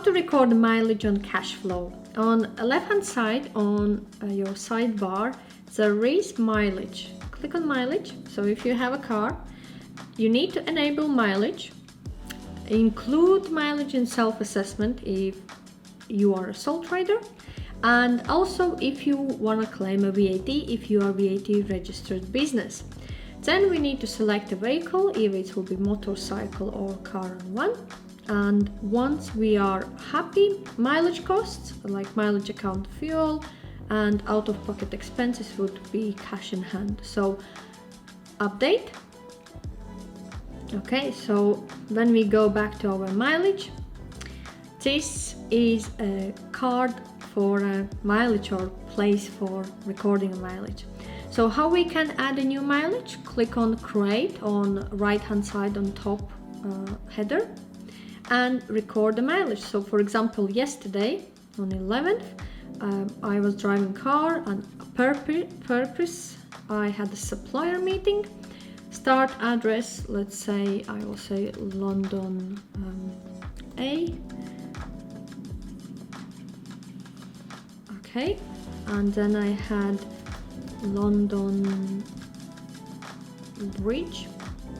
to record mileage on KashFlow. On the left hand side on your sidebar, there is mileage. Click on mileage. So if you have a car, you need to enable mileage. Include mileage in self-assessment if you are a sole trader, and also if you want to claim a VAT if you are VAT registered business. Then we need to select a vehicle, if it will be motorcycle or car on one. And once we are happy, mileage costs like mileage account fuel and out-of-pocket expenses would be cash in hand. So update. Okay, so when we go back to our mileage, this is a card for a mileage or place for recording a mileage. So how we can add a new mileage? Click on create on right hand side on top header and record the mileage. So for example, yesterday on 11th, I was driving car and purpose I had a supplier meeting. Start address, let's say I will say London A. Okay, and then I had London Bridge,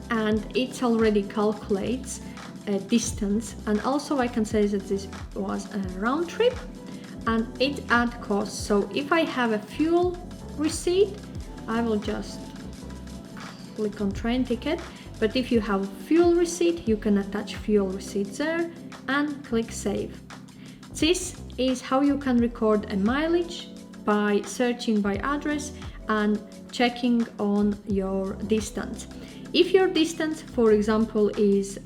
and it already calculates a distance, and also I can say that this was a round trip and it add costs. So if I have a fuel receipt, I will just click on train ticket, but if you have fuel receipt, you can attach fuel receipt there and click save. This is how you can record a mileage by searching by address and checking on your distance. If your distance, for example, is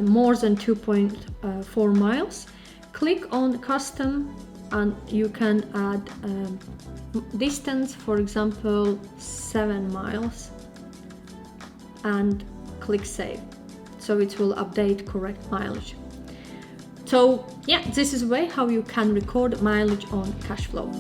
more than 2.4 miles, click on custom and you can add distance, for example 7 miles, and click save. So it will update correct mileage. So yeah, this is a way how you can record mileage on KashFlow.